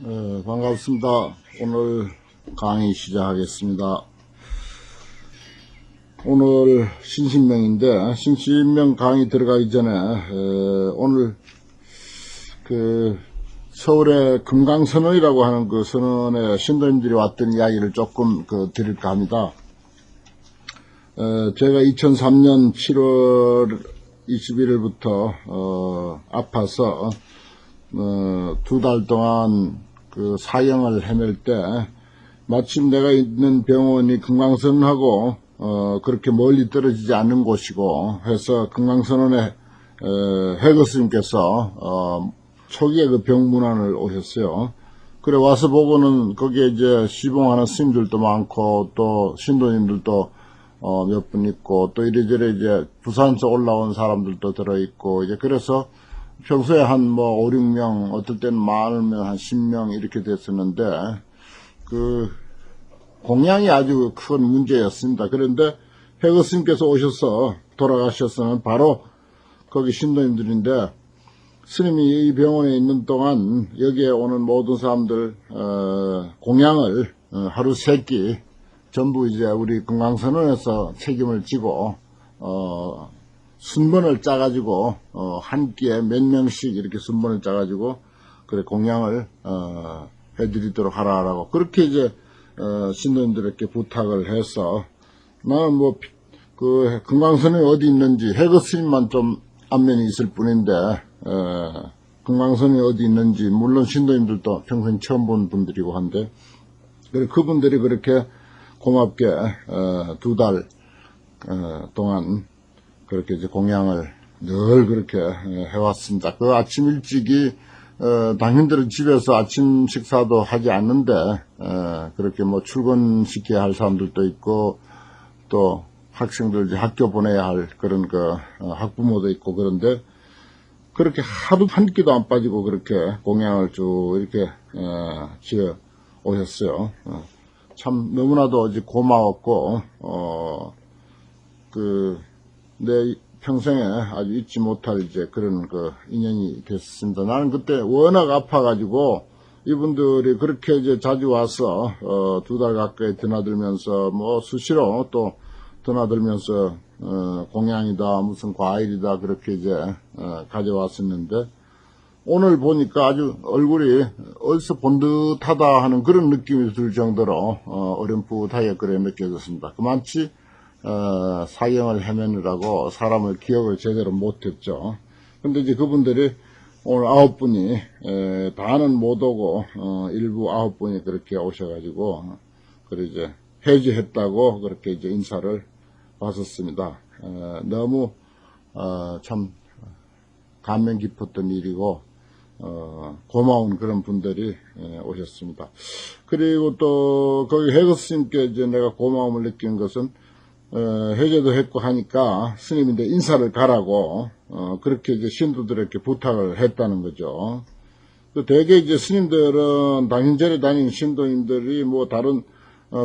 반갑습니다. 오늘 강의 시작하겠습니다. 오늘 신신명인데, 신신명 강의 들어가기 전에, 오늘 서울의 금강선언이라고 하는 그 선언에 신도님들이 왔던 이야기를 조금 드릴까 합니다. 제가 2003년 7월 21일부터, 아파서, 2달 동안 사형을 헤맬 때, 마침 내가 있는 병원이 금강선언하고, 그렇게 멀리 떨어지지 않는 곳이고, 해서 금강선언에, 해거 스님께서, 초기에 그 병문안을 오셨어요. 그래, 와서 보고는 거기에 이제 시봉하는 스님들도 많고, 또 신도님들도, 몇 분 있고, 또 이래저래 이제 부산에서 올라온 사람들도 들어있고, 이제 그래서, 평소에 한 5, 6명, 어떨 때는 많으면 한 10명 이렇게 됐었는데, 공양이 아주 큰 문제였습니다. 그런데 해거 스님께서 오셔서 돌아가셨으면 바로 거기 신도님들인데, 스님이 이 병원에 있는 동안 여기에 오는 모든 사람들, 공양을 하루 3끼 전부 이제 우리 금강선언에서 책임을 지고, 순번을 짜가지고, 한 끼에 몇 명씩 이렇게 순번을 짜가지고, 그래, 공양을, 해드리도록 하라라고. 그렇게 이제, 신도님들에게 부탁을 해서, 나는 금강선언이 어디 있는지, 해거 스님만 좀 안면이 있을 뿐인데, 금강선언이 어디 있는지, 물론 신도님들도 평생 처음 본 분들이고 한데, 그래, 그분들이 그렇게 고맙게, 2달, 동안, 그렇게 이제 공양을 늘 그렇게 해왔습니다. 그 아침 일찍이, 당신들은 집에서 아침 식사도 하지 않는데, 그렇게 출근시켜야 할 사람들도 있고, 또 학생들 이제 학교 보내야 할 그런 학부모도 있고 그런데, 그렇게 하루 한 끼도 안 빠지고 그렇게 공양을 쭉 이렇게, 지어 오셨어요. 참 너무나도 이제 고마웠고, 내 평생에 아주 잊지 못할 이제 그런 인연이 됐습니다. 나는 그때 워낙 아파가지고 이분들이 그렇게 이제 자주 와서 2달 가까이 드나들면서 수시로 또 드나들면서 공양이다 무슨 과일이다 그렇게 이제 가져왔었는데 오늘 보니까 아주 얼굴이 어디서 본 듯하다 하는 그런 느낌이 들 정도로 어렴풋하게 그래 느껴졌습니다. 그만치 사형을 헤매느라고 사람을 기억을 제대로 못했죠. 근데 이제 그분들이 오늘 9분이, 다는 못 오고, 일부 9분이 그렇게 오셔가지고, 그래 이제 해지했다고 그렇게 이제 인사를 받았습니다. 너무, 참, 감명 깊었던 일이고, 고마운 그런 분들이 오셨습니다. 그리고 또, 거기 해거 스님께 이제 내가 고마움을 느낀 것은, 해제도 했고 하니까 스님인데 인사를 가라고, 그렇게 이제 신도들에게 부탁을 했다는 거죠. 대개 이제 스님들은 당신절에 다니는 신도님들이 다른,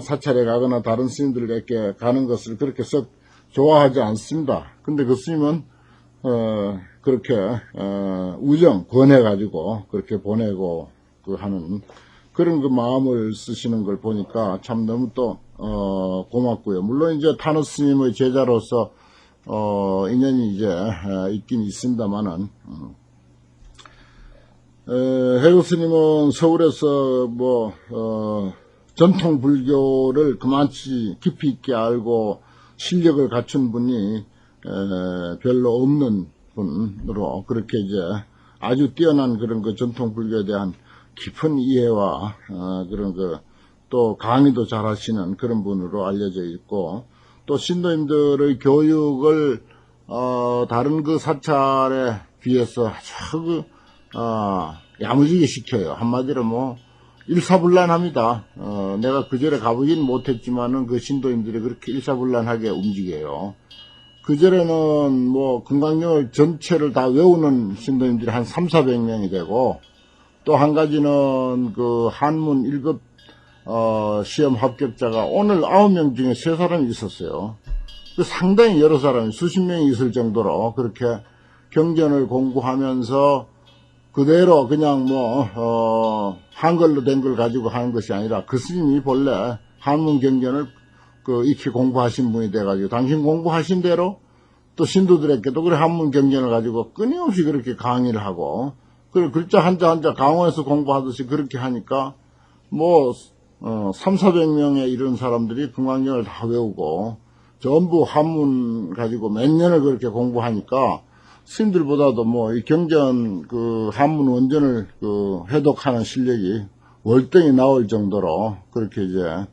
사찰에 가거나 다른 스님들에게 가는 것을 그렇게 썩 좋아하지 않습니다. 근데 그 스님은, 그렇게, 우정, 권해가지고 그렇게 보내고 하는 그런 마음을 쓰시는 걸 보니까 참 너무 또, 고맙고요. 물론 이제 타노 스님의 제자로서, 인연이 이제, 있긴 있습니다만은, 해거 스님은 서울에서 전통 불교를 그만치 깊이 있게 알고 실력을 갖춘 분이, 별로 없는 분으로 그렇게 이제 아주 뛰어난 그런 전통 불교에 대한 깊은 이해와, 또 강의도 잘 하시는 그런 분으로 알려져 있고, 또 신도님들의 교육을, 다른 사찰에 비해서 아주, 야무지게 시켜요. 한마디로 일사불란합니다. 내가 그절에 가보긴 못했지만은 그 신도님들이 그렇게 일사불란하게 움직여요. 그절에는 금강경을 전체를 다 외우는 신도님들이 한 300~400명이 되고, 또 한 가지는 한문 1급 시험 합격자가 오늘 9명 중에 3사람이 있었어요. 상당히 여러 사람이 수십 명이 있을 정도로 그렇게 경전을 공부하면서 그대로 그냥 한글로 된 걸 가지고 하는 것이 아니라 그 스님이 본래 한문 경전을 익히 공부하신 분이 돼가지고 당신 공부하신 대로 또 신도들에게도 그래 한문 경전을 가지고 끊임없이 그렇게 강의를 하고 그래 글자 한자 한자 강원에서 공부하듯이 그렇게 하니까 3,400명의 이런 사람들이 금강경을 다 외우고 전부 한문 가지고 몇 년을 그렇게 공부하니까 스님들보다도 이 경전 한문 원전을 해독하는 실력이 월등히 나올 정도로 그렇게 이제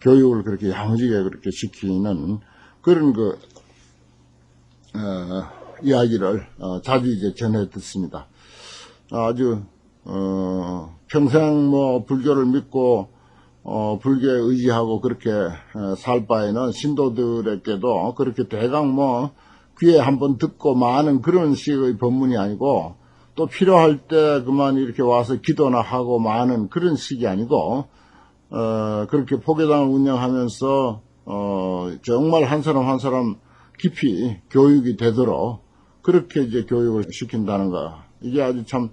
교육을 그렇게 야무지게 그렇게 시키는 그런 이야기를 자주 이제 전해 듣습니다. 아주 평생 불교를 믿고 불교에 의지하고 그렇게 살 바에는 신도들에게도 그렇게 대강 귀에 한번 듣고 마는 그런 식의 법문이 아니고 또 필요할 때 그만 이렇게 와서 기도나 하고 마는 그런 식이 아니고 그렇게 포교당을 운영하면서 정말 한 사람 한 사람 깊이 교육이 되도록 그렇게 이제 교육을 시킨다는 거 이게 아주 참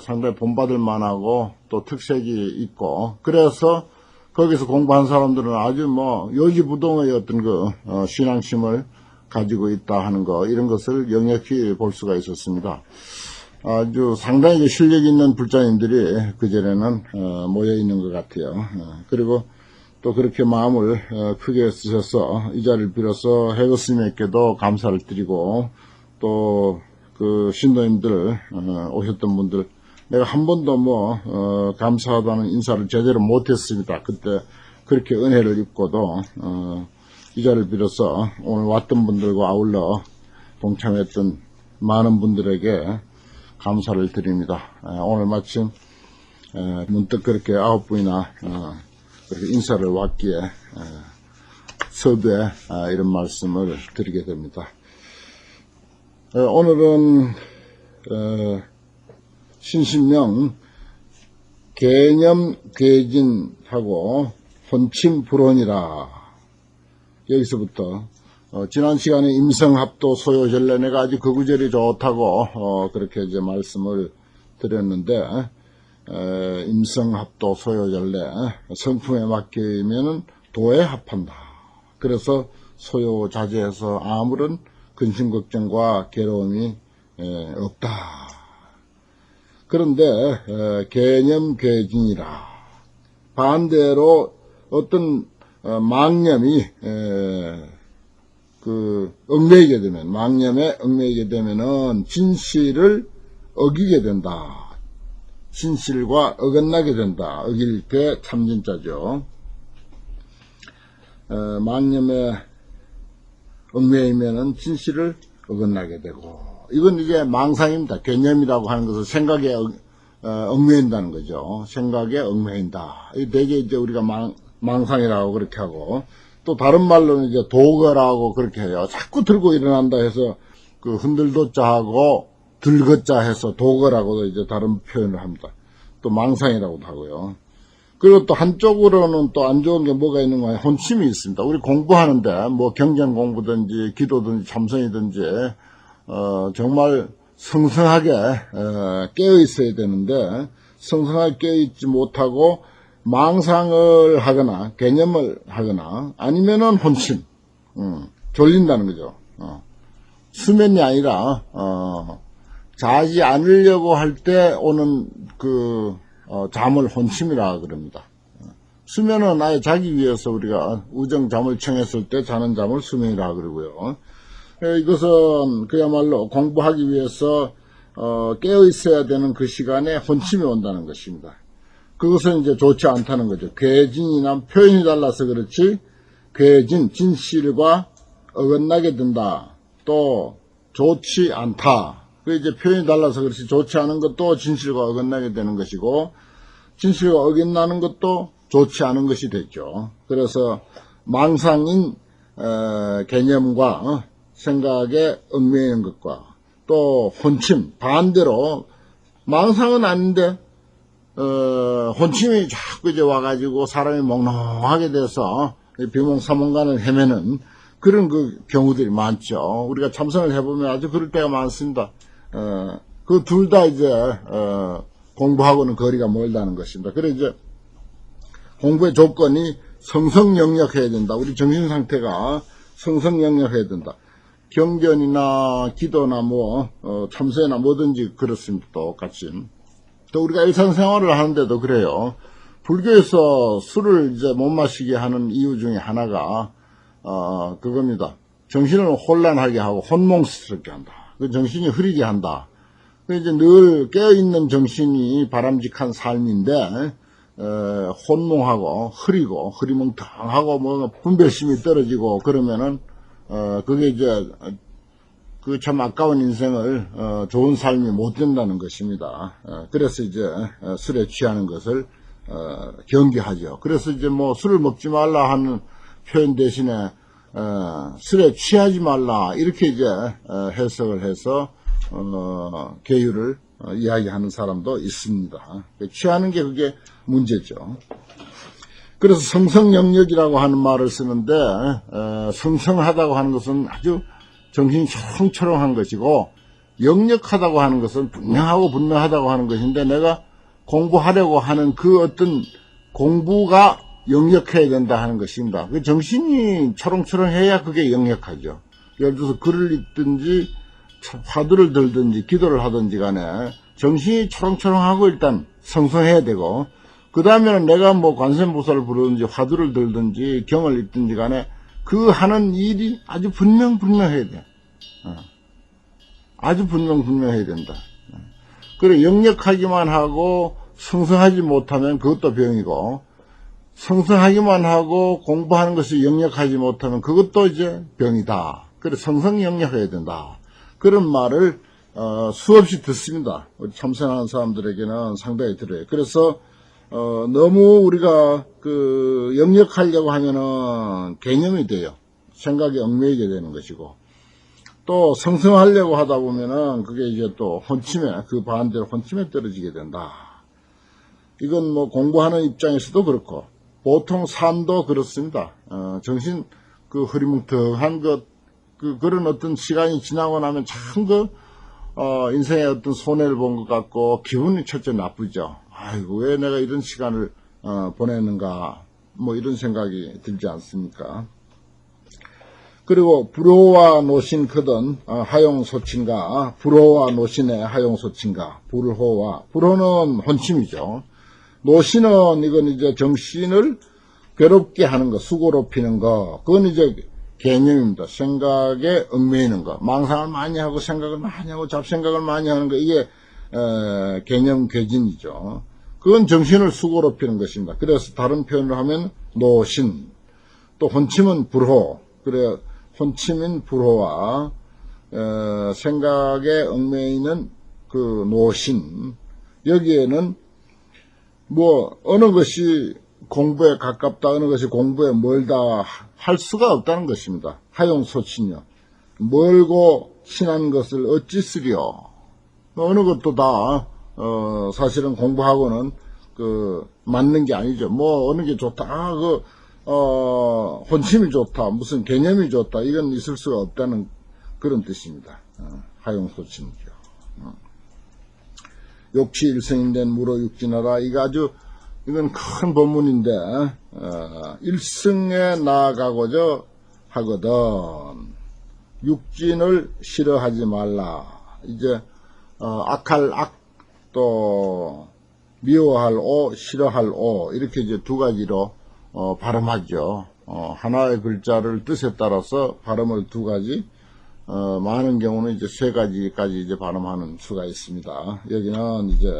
상당히 본받을 만하고 또 특색이 있고 그래서 거기서 공부한 사람들은 아주 요지부동의 어떤 신앙심을 가지고 있다 하는 거 이런 것을 역력히 볼 수가 있었습니다. 아주 상당히 실력 있는 불자님들이 그전에는 모여 있는 것 같아요. 그리고 또 그렇게 마음을 크게 쓰셔서 이 자리를 빌어서 해거 스님에게도 감사를 드리고 또 그 신도님들 오셨던 분들 내가 한 번도 감사하다는 인사를 제대로 못했습니다. 그때 그렇게 은혜를 입고도 이 자리를 빌어서 오늘 왔던 분들과 아울러 동참했던 많은 분들에게 감사를 드립니다. 오늘 마침 문득 그렇게 9분이나 그렇게 인사를 왔기에 서두에 이런 말씀을 드리게 됩니다. 오늘은 신신명 개념괴진하고 혼침불원이라 여기서부터 지난 시간에 임성합도 소요전례 내가 아주 그 구절이 좋다고 그렇게 이제 말씀을 드렸는데 임성합도 소요전례 성품에 맡기면은 도에 합한다. 그래서 소요자제해서 아무런 근심 걱정과 괴로움이 없다. 그런데 개념괴진이라 반대로 어떤 망념이 얽매이게 되면 망념에 얽매이게 되면은 진실을 어기게 된다. 진실과 어긋나게 된다. 어길 때 참진자죠. 망념에 얽매이면은 진실을 어긋나게 되고 이건 이제 망상입니다. 개념이라고 하는 것은 생각에 얽매인다는 거죠. 생각에 얽매인다. 이 되게 이제 우리가 망상이라고 그렇게 하고 또 다른 말로는 이제 도거라고 그렇게 해요. 자꾸 들고 일어난다 해서 그 흔들도자하고 들거자 해서 도거라고도 이제 다른 표현을 합니다. 또 망상이라고도 하고요. 그리고 또 한쪽으로는 또 안 좋은 게 뭐가 있는 거예요? 혼침이 있습니다. 우리 공부하는데 경전 공부든지 기도든지 참선이든지 정말 성성하게 깨어 있어야 되는데 성성하게 깨어 있지 못하고 망상을 하거나 개념을 하거나 아니면은 혼침 졸린다는 거죠. 수면이 아니라 자지 않으려고 할 때 오는 잠을 혼침이라 그럽니다. 수면은 아예 자기 위해서 우리가 우정잠을 청했을 때 자는 잠을 수면이라 그러고요. 이것은 그야말로 공부하기 위해서 깨어 있어야 되는 그 시간에 혼침이 온다는 것입니다. 그것은 이제 좋지 않다는 거죠. 괴진이나 표현이 달라서 그렇지 괴진, 진실과 어긋나게 된다. 또 좋지 않다. 그 이제 표현이 달라서 그렇지 좋지 않은 것도 진실과 어긋나게 되는 것이고 진실과 어긋나는 것도 좋지 않은 것이 되죠. 그래서 망상인 개념과 생각에 얽매이는 것과 또 혼침 반대로 망상은 아닌데 혼침이 자꾸 이제 와가지고 사람이 몽롱하게 돼서 비몽사몽간을 헤매는 그런 그 경우들이 많죠. 우리가 참선을 해보면 아주 그럴 때가 많습니다. 그 둘 다 이제 공부하고는 거리가 멀다는 것입니다. 그래 이제 공부의 조건이 성성영역해야 된다. 우리 정신 상태가 성성영역해야 된다. 경전이나 기도나 뭐 참선이나 뭐든지 그렇습니다. 똑같이. 또 우리가 일상생활을 하는데도 그래요. 불교에서 술을 이제 못 마시게 하는 이유 중에 하나가 그겁니다. 정신을 혼란하게 하고 혼몽스럽게 한다. 그 정신이 흐리게 한다. 그 이제 늘 깨어있는 정신이 바람직한 삶인데 혼몽하고 흐리고 흐리멍텅하고 뭐 분별심이 떨어지고 그러면은 그게 이제 그 참 아까운 인생을 좋은 삶이 못 된다는 것입니다. 그래서 이제 술에 취하는 것을 경계하죠. 그래서 이제 뭐 술을 먹지 말라 하는 표현 대신에 술에 취하지 말라 이렇게 이제 해석을 해서 계율을 이야기하는 사람도 있습니다. 취하는 게 그게 문제죠. 그래서 성성영역이라고 하는 말을 쓰는데 성성하다고 하는 것은 아주 정신이 초롱초롱한 것이고 영역하다고 하는 것은 분명하고 분명하다고 하는 것인데 내가 공부하려고 하는 그 어떤 공부가 영역해야 된다 하는 것입니다. 그 정신이 초롱초롱해야 그게 영역하죠. 예를 들어서 글을 읽든지 화두를 들든지 기도를 하든지 간에 정신이 초롱초롱하고 일단 성성해야 되고 그 다음에는 내가 뭐 관세음보살을 부르든지 화두를 들든지 경을 읽든지 간에 그 하는 일이 아주 분명분명해야 돼. 아주 분명분명해야 된다. 그래 영역하기만 하고 성성하지 못하면 그것도 병이고 성성하기만 하고 공부하는 것이 영역하지 못하면 그것도 이제 병이다. 그래 성성영역해야 된다. 그런 말을 수없이 듣습니다. 참선하는 사람들에게는 상당히 들어요. 그래서 너무 우리가 그 영역하려고 하면은 개념이 돼요. 생각이 얽매이게 되는 것이고 또 성성하려고 하다 보면은 그게 이제 또 혼침에 그 반대로 혼침에 떨어지게 된다. 이건 뭐 공부하는 입장에서도 그렇고 보통 삶도 그렇습니다. 정신 그 흐리뭉텅한 그런 어떤 시간이 지나고 나면 참 인생의 어떤 손해를 본 것 같고 기분이 첫째 나쁘죠. 아이고 왜 내가 이런 시간을 보내는가 뭐 이런 생각이 들지 않습니까? 그리고 불호와 노신 크던 하용소친가 불호와 노신의 하용소친가 불호는 혼침이죠. 노신은 이건 이제 정신을 괴롭게 하는 거 수고롭히는 거 그건 이제 개념입니다. 생각에 얽매이는 거 망상을 많이 하고 생각을 많이 하고 잡생각을 많이 하는 거 이게 개념 괴진이죠. 그건 정신을 수고롭히는 것입니다. 그래서 다른 표현을 하면 노신 또 혼침은 불호 그래 혼침인 불호와 생각에 얽매이는 그 노신 여기에는 뭐 어느 것이 공부에 가깝다 어느 것이 공부에 멀다 할 수가 없다는 것입니다. 하용소친요 멀고 친한 것을 어찌 쓰리요. 어느 것도 다 사실은 공부하고는 맞는 게 아니죠. 뭐 어느 게 좋다 혼침이 좋다 무슨 개념이 좋다 이건 있을 수가 없다는 그런 뜻입니다. 하용소친이죠. 욕치 일성인된 무로육진하라 이건 큰 법문인데 일승에 나아가고자 하거든 육진을 싫어하지 말라. 이제 악할 악 또 미워할 오 싫어할 오 이렇게 이제 두 가지로 발음하죠. 하나의 글자를 뜻에 따라서 발음을 두 가지 많은 경우는 이제 세 가지까지 이제 발음하는 수가 있습니다. 여기는 이제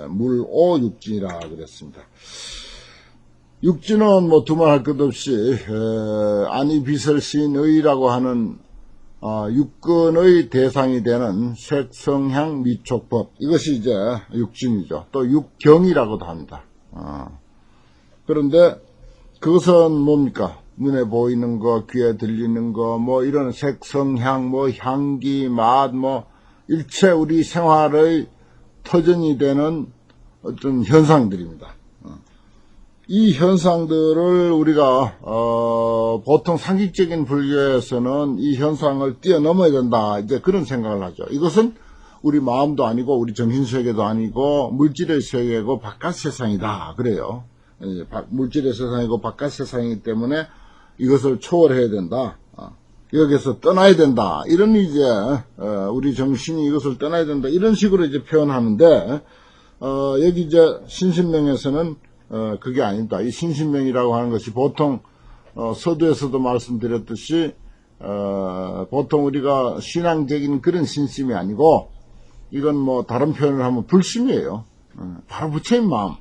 물오 육진이라 그랬습니다. 육진은 뭐 두말할 것 없이 아니 비설신의라고 하는 육근의 대상이 되는 색성향 미촉법 이것이 이제 육진이죠. 또 육경이라고도 합니다. 그런데 그것은 뭡니까? 눈에 보이는 거, 귀에 들리는 거, 뭐 이런 색성향, 뭐 향기, 맛, 뭐 일체 우리 생활의 터전이 되는 어떤 현상들입니다. 이 현상들을 우리가 보통 상식적인 불교에서는 이 현상을 뛰어넘어야 된다 이제 그런 생각을 하죠. 이것은 우리 마음도 아니고 우리 정신세계도 아니고 물질의 세계고 바깥 세상이다. 그래요. 물질의 세상이고 바깥 세상이기 때문에 이것을 초월해야 된다. 여기서 떠나야 된다. 이런 이제 우리 정신이 이것을 떠나야 된다. 이런 식으로 이제 표현하는데 여기 이제 신신명에서는 그게 아니다. 이 신신명이라고 하는 것이 보통 서두에서도 말씀드렸듯이 보통 우리가 신앙적인 그런 신심이 아니고 이건 뭐 다른 표현을 하면 불심이에요. 바로 부처님 마음.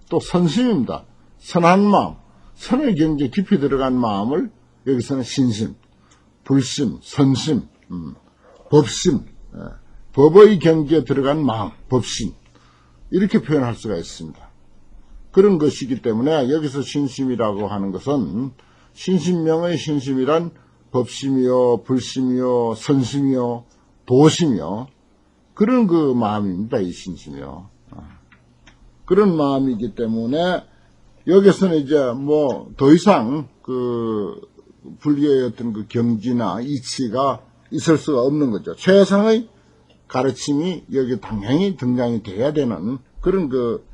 또 선심입니다. 선한 마음, 선의 경지에 깊이 들어간 마음을 여기서는 신심, 불심, 선심, 법심, 법의 경지에 들어간 마음, 법심 이렇게 표현할 수가 있습니다. 그런 것이기 때문에 여기서 신심이라고 하는 것은 신심명의 신심이란 법심이요, 불심이요, 선심이요, 도심이요 그런 그 마음입니다. 이 신심이요. 그런 마음이기 때문에 여기서는 이제 뭐 더 이상 그 불교의 어떤 그 경지나 이치가 있을 수가 없는 거죠. 최상의 가르침이 여기 당연히 등장이 돼야 되는 그런 그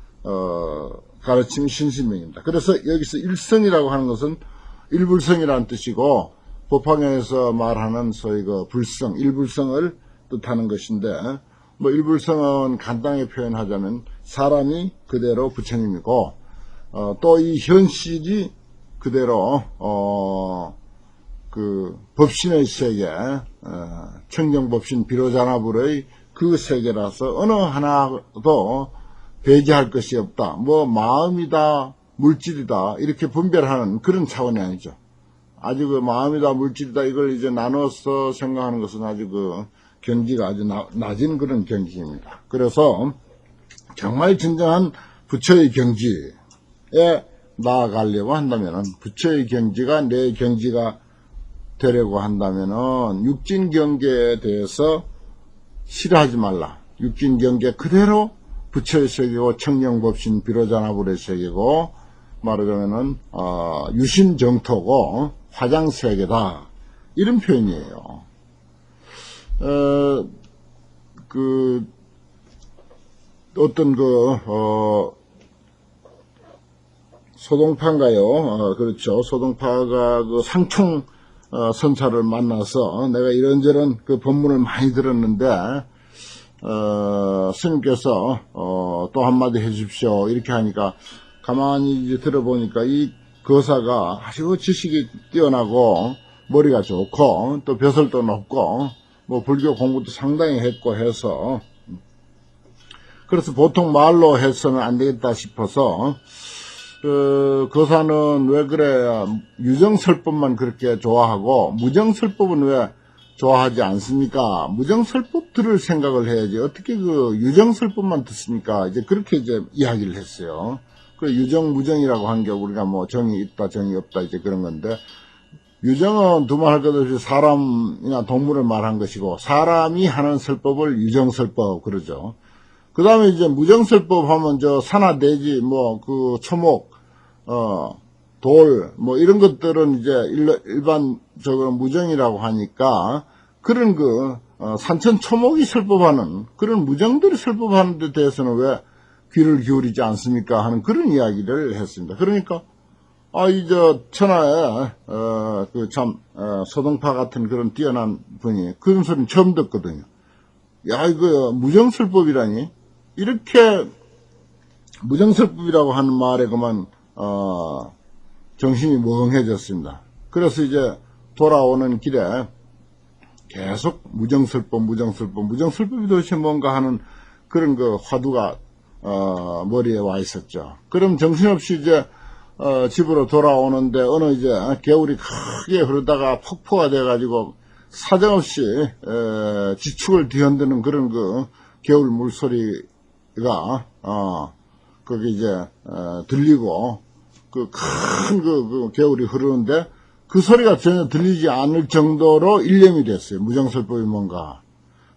가르침이 신심명입니다. 그래서 여기서 일성이라고 하는 것은 일불성이라는 뜻이고 법화경에서 말하는 소위 그 불성, 일불성을 뜻하는 것인데 뭐 일불성은 간단하게 표현하자면 사람이 그대로 부처님이고 또 이 현실이 그대로 그 법신의 세계, 청정법신 비로자나불의 그 세계라서 어느 하나도 배제할 것이 없다. 뭐 마음이다, 물질이다 이렇게 분별하는 그런 차원이 아니죠. 아주 그 마음이다, 물질이다 이걸 이제 나눠서 생각하는 것은 아주 그 경지가 아주 낮은 그런 경지입니다. 그래서 정말 진정한 부처의 경지에 나아가려고 한다면은 부처의 경지가 내 경지가 되려고 한다면은 육진 경계에 대해서 싫어하지 말라. 육진 경계 그대로 부처의 세계고 청정법신 비로자나불의 세계고 말하자면은 유신정토고 화장세계다 이런 표현이에요. 어떤 소동파인가요? 그렇죠. 소동파가 그 상충 선사를 만나서 내가 이런저런 그 법문을 많이 들었는데 스님께서 또 한마디 해주십시오 이렇게 하니까 가만히 이제 들어보니까 이 거사가 아주 지식이 뛰어나고 머리가 좋고 또 벼슬도 높고 뭐 불교 공부도 상당히 했고 해서 그래서 보통 말로 해서는 안 되겠다 싶어서 거사는 왜 그래 유정설법만 그렇게 좋아하고 무정설법은 왜 좋아하지 않습니까? 무정설법 들을 생각을 해야지 어떻게 그 유정설법만 듣습니까? 이제 그렇게 이제 이야기를 했어요. 그 유정 무정이라고 한 게 우리가 뭐 정이 있다 정이 없다 이제 그런 건데 유정은 두말할 것 없이 사람이나 동물을 말한 것이고 사람이 하는 설법을 유정설법 그러죠. 그 다음에 이제 무정설법 하면 저 산화 대지 뭐 그 초목 돌 뭐 이런 것들은 이제 일반적으로 무정이라고 하니까 그런 그 산천 초목이 설법하는 그런 무정들이 설법하는 데 대해서는 왜 귀를 기울이지 않습니까 하는 그런 이야기를 했습니다. 그러니까 이제 천하에 그 참 소동파 같은 그런 뛰어난 분이 그런 소리는 처음 듣거든요. 야 이거 무정설법이라니 이렇게 무정설법이라고 하는 말에 그만 정신이 멍해졌습니다. 그래서 이제 돌아오는 길에 계속 무정설법이 도대체 뭔가 하는 그런 그 화두가 머리에 와 있었죠. 그럼 정신없이 이제 집으로 돌아오는데 어느 이제 겨울이 크게 흐르다가 폭포가 돼가지고 사정없이 지축을 뒤흔드는 그런 그 겨울 물소리가 거기 이제 들리고 그 큰 그 겨울이 흐르는데 그 소리가 전혀 들리지 않을 정도로 일념이 됐어요. 무정설법이 뭔가.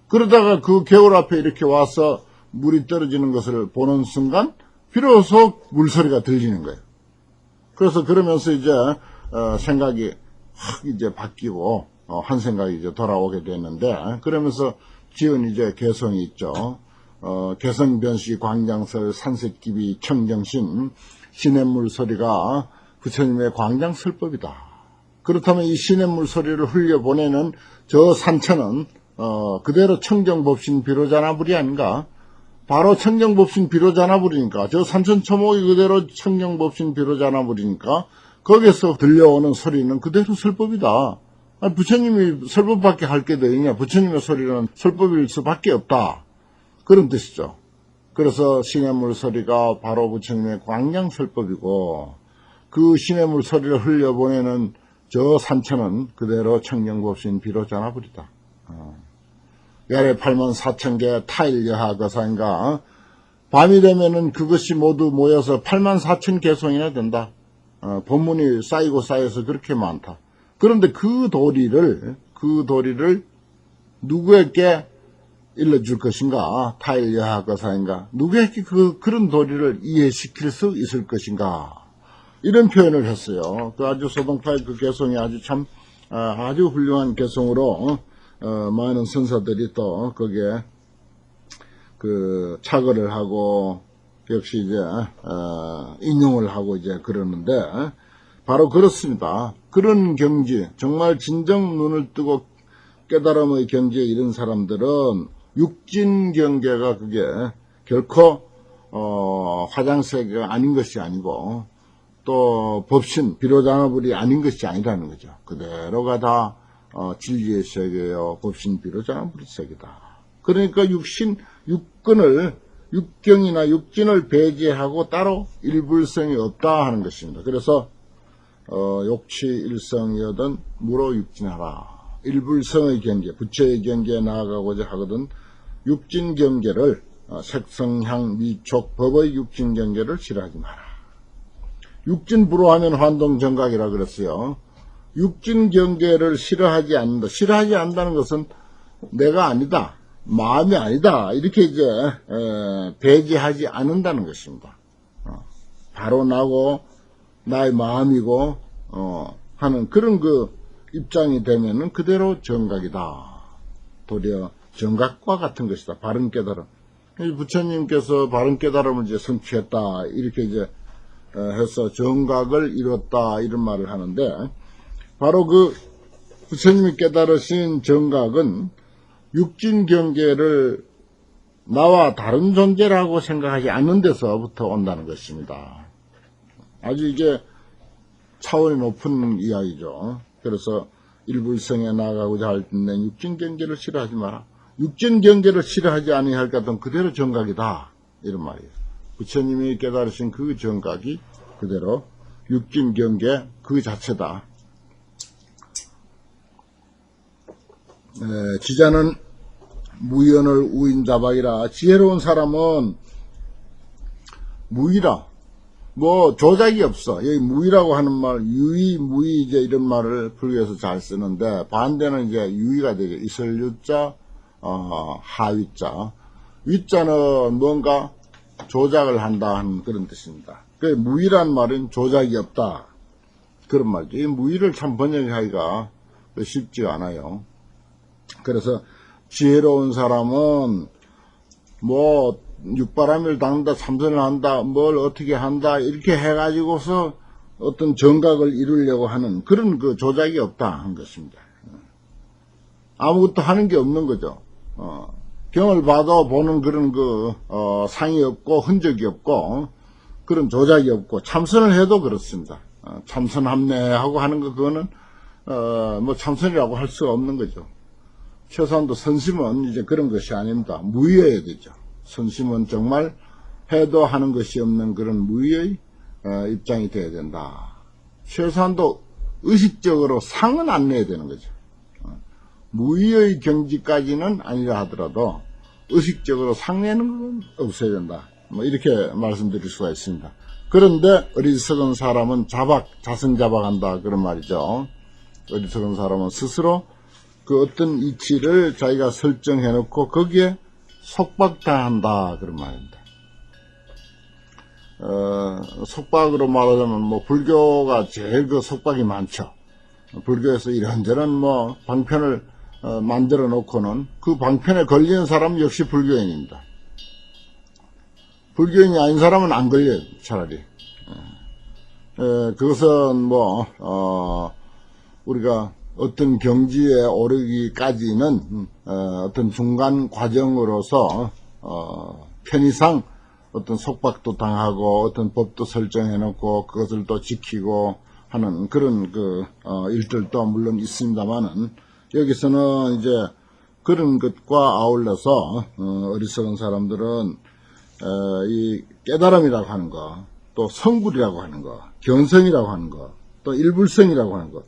그러다가 그 겨울 앞에 이렇게 와서 물이 떨어지는 것을 보는 순간 비로소 물소리가 들리는 거예요. 그래서 그러면서 이제 생각이 확 이제 바뀌고 한 생각이 이제 돌아오게 됐는데 그러면서 지은 이제 개성이 있죠. 개성변시 광장설 산색기비 청정신 시냇물 소리가 부처님의 광장설법이다. 그렇다면 이 시냇물 소리를 흘려보내는 저 산천은 그대로 청정법신 비로자나불이 아닌가? 바로 청정법신 비로자나불이니까, 저 산천 초목이 그대로 청정법신 비로자나불이니까 거기서 들려오는 소리는 그대로 설법이다. 아니, 부처님이 설법밖에 할 게 더 있냐? 부처님의 소리는 설법일 수밖에 없다. 그런 뜻이죠. 그래서 시냇물 소리가 바로 부처님의 광장설법이고, 그 시냇물 소리를 흘려보내는 저 산천은 그대로 청정법신 비로자나불이다. 야래 84,000개 타일여하 거사인가. 밤이 되면은 그것이 모두 모여서 84,000개송이나 된다. 법문이 쌓이고 쌓여서 그렇게 많다. 그런데 그 도리를 누구에게 일러줄 것인가? 타일여하 거사인가. 누구에게 그런 도리를 이해시킬 수 있을 것인가? 이런 표현을 했어요. 그 아주 소동파의 그 개성이 아주 훌륭한 개성으로, 많은 선사들이 또 거기에 그 착언을 하고, 역시 이제, 인용을 하고 이제 그러는데, 바로 그렇습니다. 그런 경지, 정말 진정 눈을 뜨고 깨달음의 경지에 이른 사람들은 육진 경계가 그게 결코, 화장세계가 아닌 것이 아니고, 또 법신, 비로자나불이 아닌 것이 아니라는 거죠. 그대로가 다 진리의 세계요, 법신 비로자나불의 세계다. 그러니까 육경이나 육진을 배제하고 따로 일불성이 없다 하는 것입니다. 그래서 욕취 일성이거든 무로 육진하라. 일불성의 경계, 부처의 경계에 나아가고자 하거든 육진 경계를 색성향 미촉 법의 육진 경계를 싫어하지 마라. 육진 불호하면 환동 정각이라 그랬어요. 육진 경계를 싫어하지 않는다. 싫어하지 않는다는 것은 내가 아니다, 마음이 아니다, 이렇게 이제 배제하지 않는다는 것입니다. 바로 나고 나의 마음이고 하는 그런 그 입장이 되면은 그대로 정각이다. 도리어 정각과 같은 것이다. 바른 깨달음. 부처님께서 바른 깨달음을 이제 성취했다, 이렇게 이제 해서 정각을 이뤘다, 이런 말을 하는데, 바로 그 부처님이 깨달으신 정각은 육진 경계를 나와 다른 존재라고 생각하지 않는 데서부터 온다는 것입니다. 아주 이게 차원이 높은 이야기죠. 그래서 일불성에 나아가고자 할 때는 육진 경계를 싫어하지 마라. 육진 경계를 싫어하지 아니할 것 같은 그대로 정각이다, 이런 말이에요. 부처님이 깨달으신 그 정각이 그대로 육진 경계 그 자체다. 지자는 무연을 우인자박이라. 지혜로운 사람은 무의라. 뭐 조작이 없어. 여기 무의라고 하는 말, 유의, 무의 이제 이런 말을 불교에서 잘 쓰는데, 반대는 이제 유의가 되죠. 이설유자, 하위자. 위자는 뭔가 조작을 한다 하는 그런 뜻입니다. 그 무의란 말은 조작이 없다, 그런 말이죠. 이 무의를 참 번역하기가 쉽지 않아요. 그래서 지혜로운 사람은 뭐 육바람을 닦는다, 참선을 한다, 뭘 어떻게 한다, 이렇게 해가지고서 어떤 정각을 이루려고 하는 그런 그 조작이 없다 한 것입니다. 아무것도 하는 게 없는 거죠. 경을 봐도 보는 그런 상이 없고 흔적이 없고 그런 조작이 없고, 참선을 해도 그렇습니다. 참선합례하고 하는 거, 그거는 뭐 참선이라고 할 수가 없는 거죠. 최소한도 선심은 이제 그런 것이 아닙니다. 무의여야 되죠. 선심은 정말 해도 하는 것이 없는 그런 무의의 입장이 되어야 된다. 최소한도 의식적으로 상은 안 내야 되는 거죠. 무의의 경지까지는 아니라 하더라도 의식적으로 상 내는 건 없어야 된다. 뭐 이렇게 말씀드릴 수가 있습니다. 그런데 어리석은 사람은 자승자박한다, 그런 말이죠. 어리석은 사람은 스스로 그 어떤 이치를 자기가 설정해 놓고 거기에 속박당한다, 그런 말입니다. 속박으로 말하자면 뭐 불교가 제일 그 속박이 많죠. 불교에서 이런저런 뭐 방편을 만들어 놓고는 그 방편에 걸리는 사람은 역시 불교인입니다. 불교인이 아닌 사람은 안 걸려요, 차라리. 그것은 우리가 어떤 경지에 오르기까지는 어떤 중간 과정으로서 편의상 어떤 속박도 당하고 어떤 법도 설정해 놓고 그것을 또 지키고 하는 그런 일들도 물론 있습니다만은, 여기서는 이제 그런 것과 아울러서 어리석은 사람들은 이 깨달음이라고 하는 거, 또 성불이라고 하는 거, 견성이라고 하는 거, 또 일불성이라고 하는 거,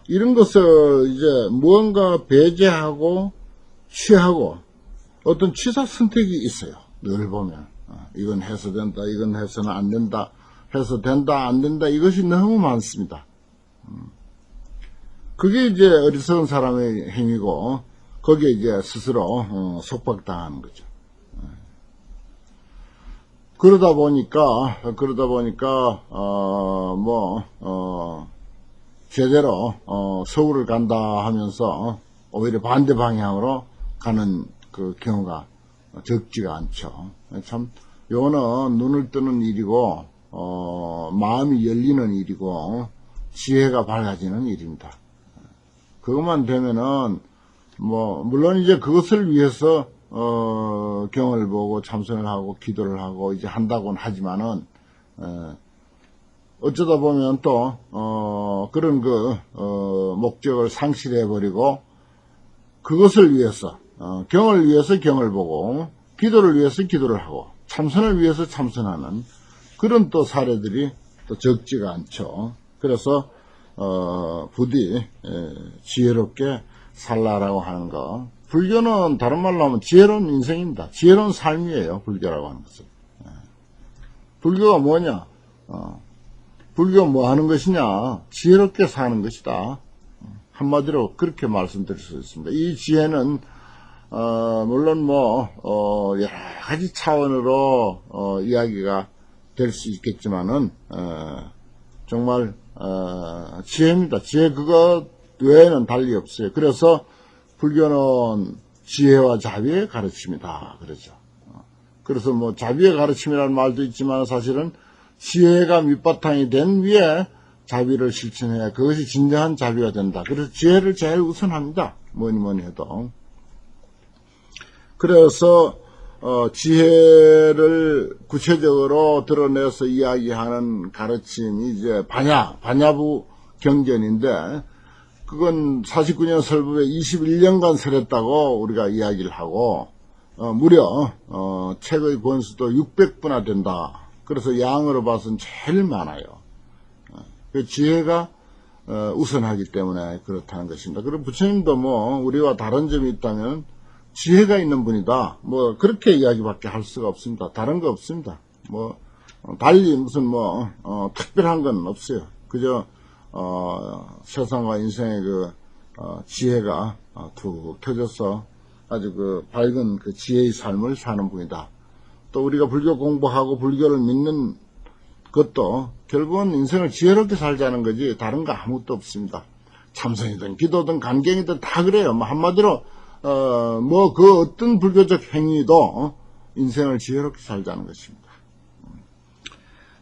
이런 것을 이제 무언가 배제하고 취하고 어떤 취사 선택이 있어요. 늘 보면 이건 해서 된다, 이건 해서는 안 된다, 해서 된다, 안 된다, 이것이 너무 많습니다. 그게 이제 어리석은 사람의 행위고, 거기에 이제 스스로 속박당하는 거죠. 그러다 보니까 제대로 서울을 간다 하면서 오히려 반대 방향으로 가는 그 경우가 적지가 않죠. 참 요거는 눈을 뜨는 일이고 마음이 열리는 일이고 지혜가 밝아지는 일입니다. 그것만 되면은 물론 이제 그것을 위해서 경을 보고 참선을 하고 기도를 하고 이제 한다고는 하지만은 어쩌다 보면 또 그런 목적을 상실해 버리고 그것을 위해서 경을 위해서 경을 보고 기도를 위해서 기도를 하고 참선을 위해서 참선하는 그런 또 사례들이 또 적지가 않죠. 그래서 부디 지혜롭게 살라라고 하는 거. 불교는 다른 말로 하면 지혜로운 인생입니다. 지혜로운 삶이에요. 불교라고 하는 것은. 불교가 뭐냐? 불교가 뭐 하는 것이냐? 지혜롭게 사는 것이다. 한마디로 그렇게 말씀드릴 수 있습니다. 이 지혜는 물론 여러 가지 차원으로 이야기가 될 수 있겠지만은 정말 지혜입니다. 지혜 그것 외에는 달리 없어요. 그래서 불교는 지혜와 자비의 가르침이다 그러죠. 그래서 자비의 가르침이라는 말도 있지만 사실은 지혜가 밑바탕이 된 위에 자비를 실천해야 그것이 진정한 자비가 된다. 그래서 지혜를 제일 우선합니다. 뭐니 해도. 그래서 지혜를 구체적으로 드러내서 이야기하는 가르침이 이제 반야부 경전인데, 그건 49년 설법에 21년간 설했다고 우리가 이야기를 하고, 무려 책의 권수도 600부나 된다. 그래서 양으로 봐서는 제일 많아요. 그 지혜가 우선하기 때문에 그렇다는 것입니다. 그리고 부처님도 우리와 다른 점이 있다면 지혜가 있는 분이다. 그렇게 이야기밖에 할 수가 없습니다. 다른 거 없습니다. 달리 무슨 특별한 건 없어요. 그저 세상과 인생의 지혜가 툭 터져서 아주 밝은 지혜의 삶을 사는 분이다. 또 우리가 불교 공부하고 불교를 믿는 것도 결국은 인생을 지혜롭게 살자는 거지 다른 거 아무것도 없습니다. 참선이든 기도든 간경이든 다 그래요. 한마디로 그 어떤 불교적 행위도 인생을 지혜롭게 살자는 것입니다.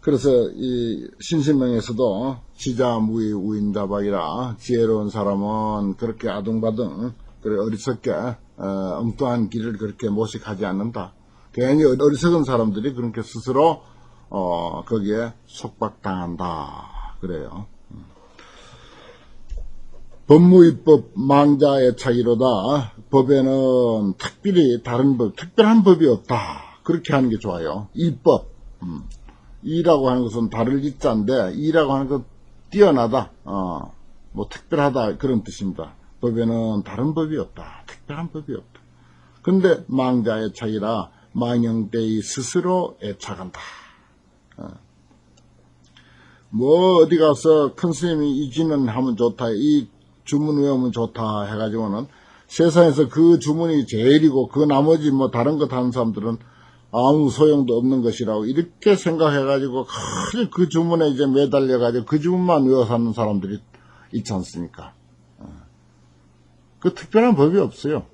그래서 이 신신명에서도 지자무의 우인다박이라 지혜로운 사람은 그렇게 아둥바둥 어리석게 엉뚱한 길을 그렇게 모색하지 않는다. 괜히 어리석은 사람들이 그렇게 스스로 거기에 속박당한다 그래요. 법무위법 망자애착이로다. 법에는 특별히 특별한 법이 없다. 그렇게 하는 게 좋아요. 이법. 이라고 하는 것은 다를 이자인데, 이라고 하는 건 뛰어나다, 특별하다, 그런 뜻입니다. 법에는 다른 법이 없다. 특별한 법이 없다. 근데 망자애착이라 망형대의 스스로 애착한다. 어디 가서 큰 스님이 이 지는 하면 좋다, 이 주문 외우면 좋다 해가지고는 세상에서 그 주문이 제일이고 그 나머지 다른 것 하는 사람들은 아무 소용도 없는 것이라고 이렇게 생각해가지고 그 주문에 이제 매달려가지고 그 주문만 외워서 하는 사람들이 있지 않습니까? 그 특별한 법이 없어요.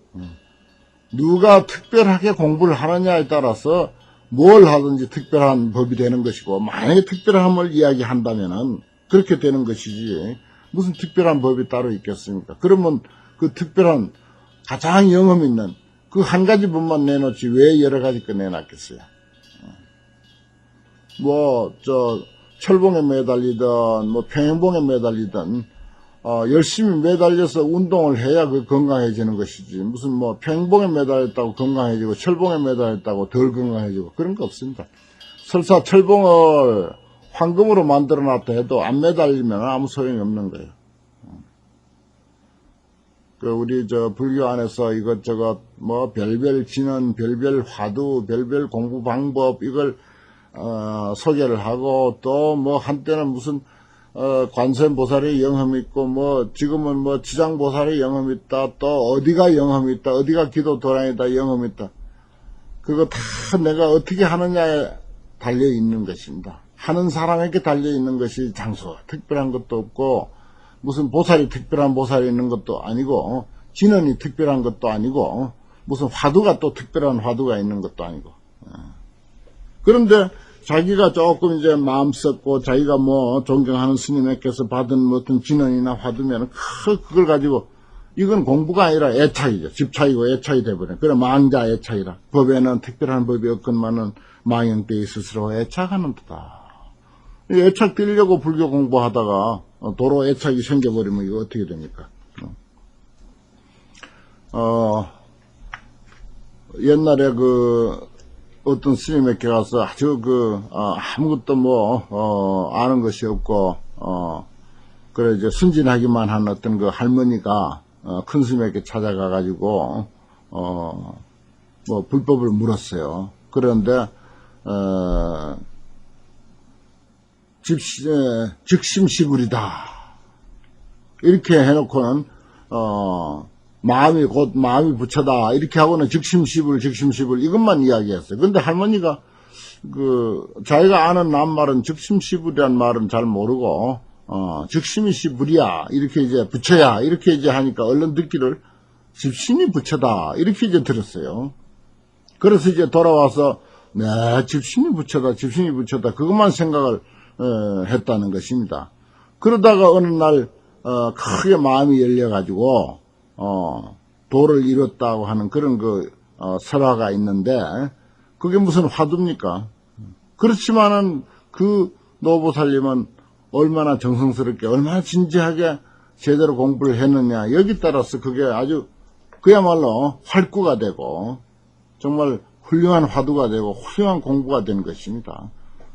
누가 특별하게 공부를 하느냐에 따라서 뭘 하든지 특별한 법이 되는 것이고, 만약에 특별함을 이야기한다면은 그렇게 되는 것이지, 무슨 특별한 법이 따로 있겠습니까? 그러면 그 특별한 가장 영험 있는 그 한 가지 법만 내놓지 왜 여러 가지 거 내놨겠어요? 철봉에 매달리든, 평행봉에 매달리든, 열심히 매달려서 운동을 해야 그 건강해지는 것이지, 무슨 평행봉에 매달렸다고 건강해지고, 철봉에 매달렸다고 덜 건강해지고, 그런 거 없습니다. 설사 철봉을 황금으로 만들어 놨다 해도 안 매달리면 아무 소용이 없는 거예요. 우리 불교 안에서 이것저것 별별 진언, 별별 화두, 별별 공부 방법 이걸 소개를 하고, 또 한때는 무슨 관세음보살의 영험이 있고, 지금은 지장보살의 영험이 있다, 또 어디가 영험이 있다, 어디가 기도도량이다 영험이 있다. 그거 다 내가 어떻게 하느냐에 달려 있는 것입니다. 하는 사람에게 달려 있는 것이 장소, 특별한 것도 없고, 무슨 보살이 특별한 보살이 있는 것도 아니고, 진언이 특별한 것도 아니고, 무슨 화두가 또 특별한 화두가 있는 것도 아니고. 그런데 자기가 조금 이제 마음 썼고, 자기가 존경하는 스님에게서 받은 어떤 진언이나 화두면 그걸 가지고, 이건 공부가 아니라 애착이죠. 집착이고 애착이 돼버려요. 그래, 망자 애착이라. 법에는 특별한 법이 없건만은 망형되어 스스로 애착하는 거다. 애착 들려고 불교 공부하다가 도로 애착이 생겨버리면 이거 어떻게 됩니까? 옛날에 어떤 스님에게 가서 아주 아무것도 아는 것이 없고, 그래, 이제 순진하기만 한 어떤 할머니가, 큰 스님에게 찾아가가지고, 불법을 물었어요. 그런데, 즉심시불이다. 이렇게 해놓고는, 마음이 부처다. 이렇게 하고는 즉심시불, 이것만 이야기했어요. 근데 할머니가, 자기가 아는 낱말은 즉심시불이란 말은 잘 모르고, 즉심이시불이야. 이렇게 이제 부처야. 이렇게 이제 하니까 얼른 듣기를, 집심이 부처다. 이렇게 이제 들었어요. 그래서 이제 돌아와서, 네, 집심이 부처다. 그것만 생각을, 했다는 것입니다. 그러다가 어느 날, 크게 마음이 열려가지고, 도를 이뤘다고 하는 그런 설화가 있는데, 그게 무슨 화두입니까? 그렇지만은 그 노보살님은 얼마나 정성스럽게, 얼마나 진지하게 제대로 공부를 했느냐, 여기 따라서 그게 아주 그야말로 활구가 되고, 정말 훌륭한 화두가 되고, 훌륭한 공부가 된 것입니다.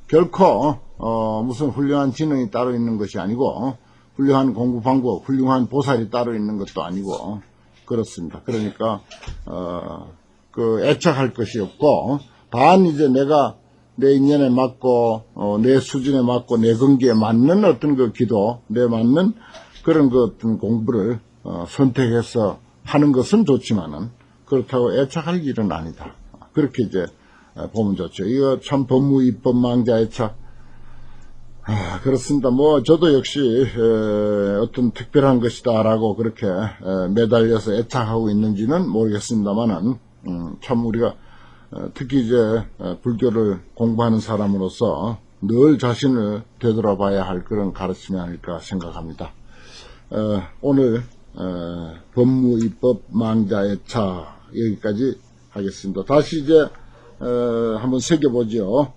결코, 무슨 훌륭한 진언이 따로 있는 것이 아니고, 훌륭한 공부 방법, 훌륭한 보살이 따로 있는 것도 아니고, 그렇습니다. 그러니까, 애착할 것이 없고, 단 이제 내가 내 인연에 맞고, 내 수준에 맞고, 내 건기에 맞는 어떤 기도, 내 맞는 그런 어떤 공부를, 선택해서 하는 것은 좋지만은, 그렇다고 애착할 일은 아니다. 그렇게 이제, 보면 좋죠. 이거 참 법무, 입법, 망자, 애착. 그렇습니다. 저도 역시, 어떤 특별한 것이다라고 그렇게, 매달려서 애착하고 있는지는 모르겠습니다만은, 참 우리가, 특히 이제, 불교를 공부하는 사람으로서 늘 자신을 되돌아봐야 할 그런 가르침이 아닐까 생각합니다. 오늘, 법무, 입법, 망자, 애착, 여기까지 하겠습니다. 다시 이제, 한번 새겨보죠.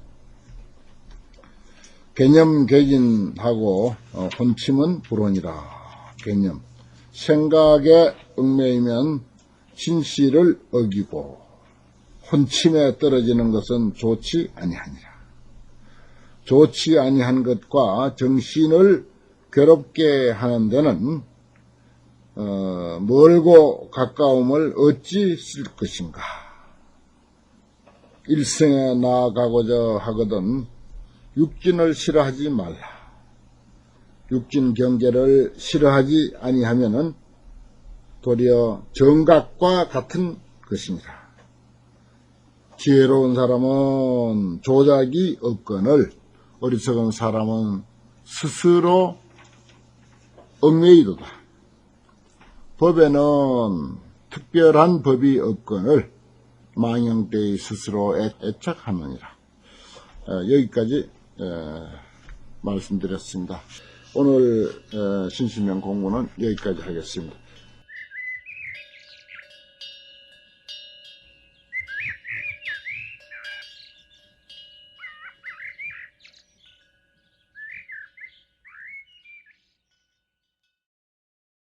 개념 개진하고 혼침은 불원이라. 개념. 생각에 얽매이면 진실을 어기고 혼침에 떨어지는 것은 좋지 아니하니라. 좋지 아니한 것과 정신을 괴롭게 하는 데는 멀고 가까움을 어찌 쓸 것인가. 일생에 나아가고자 하거든 육진을 싫어하지 말라. 육진 경계를 싫어하지 아니하면은 도리어 정각과 같은 것입니다. 지혜로운 사람은 조작이 없거늘 어리석은 사람은 스스로 얽매이도다. 법에는 특별한 법이 없거늘 망령되이 스스로 애착하느니라. 여기까지 말씀드렸습니다. 오늘 신실명 공부는 여기까지 하겠습니다.